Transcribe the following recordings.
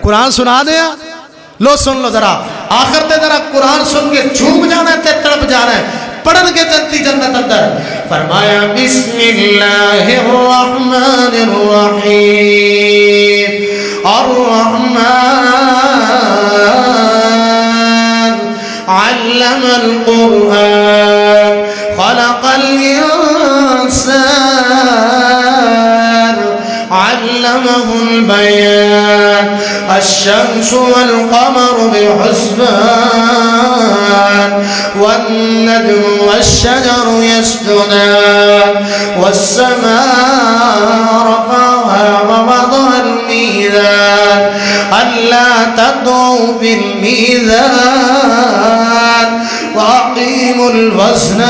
قرآن سنا دیا لو سن لو ذرا آخر تے ذرا قرآن سن کے جھوم جانا ہے تے تڑپ جانا ہے پڑھن کے جنتی جنت اندر فرمایا بسم اللہ الرحمن الرحیم الرحمن علم القرآن خلق الانسان علمه البيان الشمس والقمر بحسبان والنجم والشجر يسجدان والسماء رفعها ووضع الميزان ألا تطغوا في الميزان وأقيموا الوزن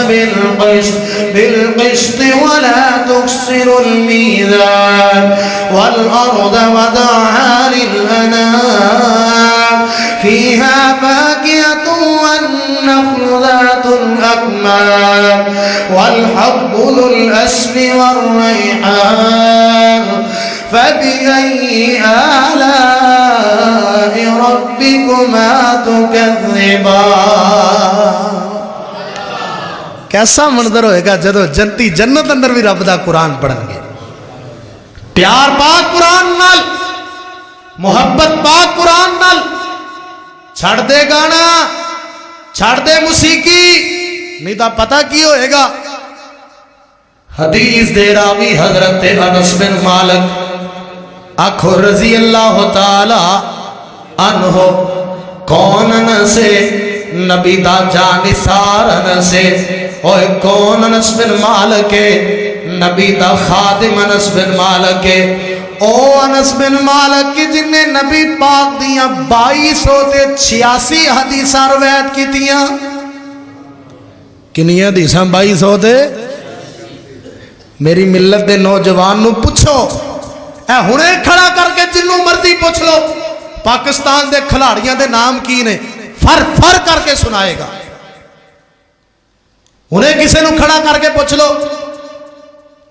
بالقسط ولا تخسروا الميزان والأرض وضعها للأنام فيها فاكهة والنخل ذات الأكمام والحب ذو الأسف والريحان فبأي آلاء ربكما تكذبان کیسا منظر ہوئے گا جدو جنتی جنت اندر بھی رب دا قرآن پڑھن گے پیار پاک قرآن نال محبت پاک قرآن نال چھڑ دے گانا چھڑ دے موسیقی نہیں تا پتہ کی ہوئے گا حدیث دے راوی حضرت انس بن مالک آنکھو رضی اللہ تعالی عنہ کون نسے نبی دا جانثار نسے اوہ کون انس بن مالک نبی دا خادم انس بن مالک او انس بن مالک کی جن نے نبی پاک دیاں 2286 حدیثاں روایت کی تیاں کنیاں حدیثاں 2200 دے میری ملت دے نوجوان نو پوچھو اے ہنے کھڑا کر کے جنوں مرضی پوچھ لو پاکستان دے کھلاڑیاں دے نام کی نے فر فر کر کے سنائے گا انہیں کسے نو کھڑا کر کے پوچھ لو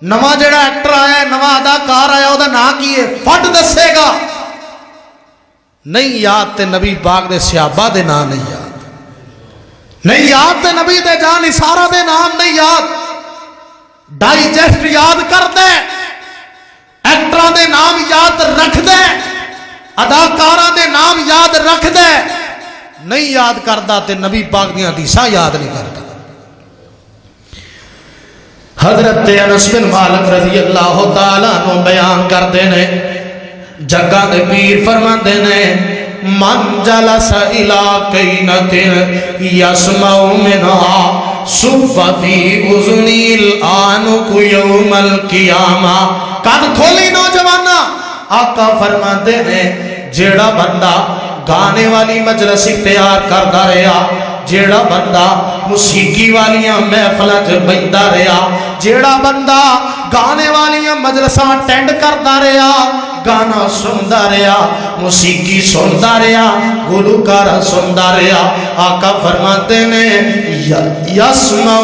نواں جڑا ایکٹر آیا ہے نواں اداکار آیا او دا نام کی ہے فٹ دسے گا نہیں یاد تے نبی پاک دے صحابہ دے نام نہیں یاد نہیں یاد تے نبی دے جان اسارہ دے نام نہیں یاد ڈائجسٹ یاد کر دے ایکٹراں دے نام یاد رکھ دے اداکاراں دے نام یاد رکھ دے نہیں یاد کردا تے نبی پاک دیاں حدیثاں یاد نہیں کردا حضرت انس بن مالک رضی اللہ تعالیٰ عنہ بیان کردے نے جگہ دے پیر فرماندے نے من جلس الى قینت یسمع منها صف فی اذنی الآنک یوم القیامہ کان کھولی نوجوانا آقا فرماندے نے جیڑا بندہ گانے والی مجلس اختیار کردا رہا جیڑا بندہ موسیقی والیاں محفلاں وچ بیٹھدا رہا جیڑا بندہ گانے والیاں مجلساں اٹینڈ کردا رہا گانا سندا رہا موسیقی سندا رہا گلوکار سندا رہا آقا فرماتے نے یسمع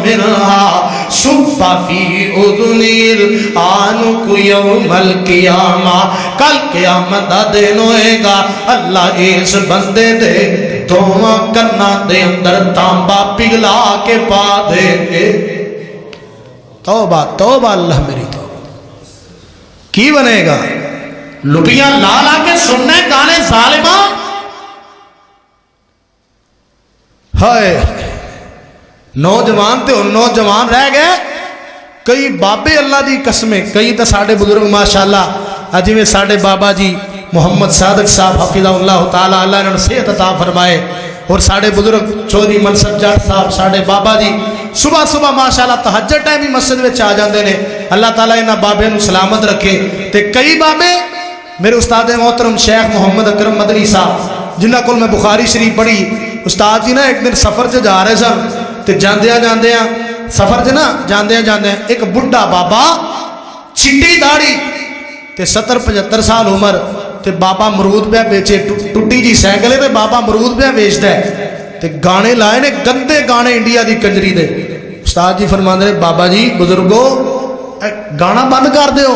منہا صف فی اذنی الآنک یوم القیامہ کل قیامت دا دن ہوئے گا اللہ اس بندے دے دونوں کنا دے اندر تانبا پگھلا کے پا دے گے توبہ توبہ اللہ میری توبہ کی بنے گا لٹیاں لا لا کے سننے گانے ظالمہ ہائے نوجوان تے ان نوجوان رہ گئے کئی بابے اللہ دی قسمیں کئی تا ساڑھے بزرگ ماشاءاللہ اجی میں ساڑھے بابا جی محمد صادق صاحب حفظہ اللہ تعالیٰ اللہ نے صحت عطا فرمائے اور ساڑھے بزرگ چودھری منصب جٹ صاحب ساڑھے بابا جی صبح صبح ماشاءاللہ تہجد ٹائم ہی مسجد میں چاہ جاندے نے اللہ تعالیٰ انہاں بابے نو سلامت رکھے تے کئی بابے میرے استاد محترم شیخ محمد اکرم مدنی صاحب جنہاں کول میں بخاری شریف پڑھی استاد جی نا ایک دن سفر سے جا رہے سن تے جاندیاں سفر سے نا جاندیاں ایک بڑھا بابا چٹی داڑھی تے 70-75 سال عمر تے بابا مرود پہ بیچے ٹوٹی جی سائیکل ہے تے بابا مرود پہ بیچتا ہے تے گانے لائے نے گندے گانے انڈیا دی کنجری دے استاد جی فرماندے نے بابا جی بزرگو گانا بند کر دیو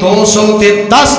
210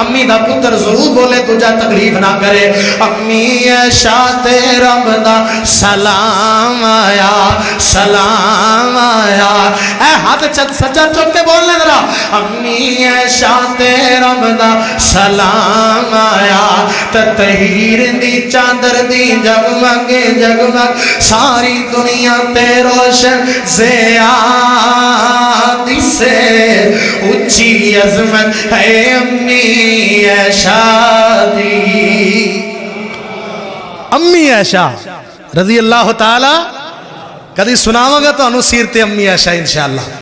امی دا پتر ضرور بولے تجھا تکلیف نہ کرے امی عائشہ تے رب دا سلام آیا سلام آیا اے ہاتھ سجا چک کے بولنے ذرا امی عائشہ تے رب دا سلام آیا تطہیر دی چادر دی جگمگ جگمگ ساری دنیا تے روشن زیادی سے اچھی عظمت ہے امی عائشہ دی امی عائشہ رضی اللہ تعالی کدی سناواں گا تو انو سیرت امی عائشہ انشاءاللہ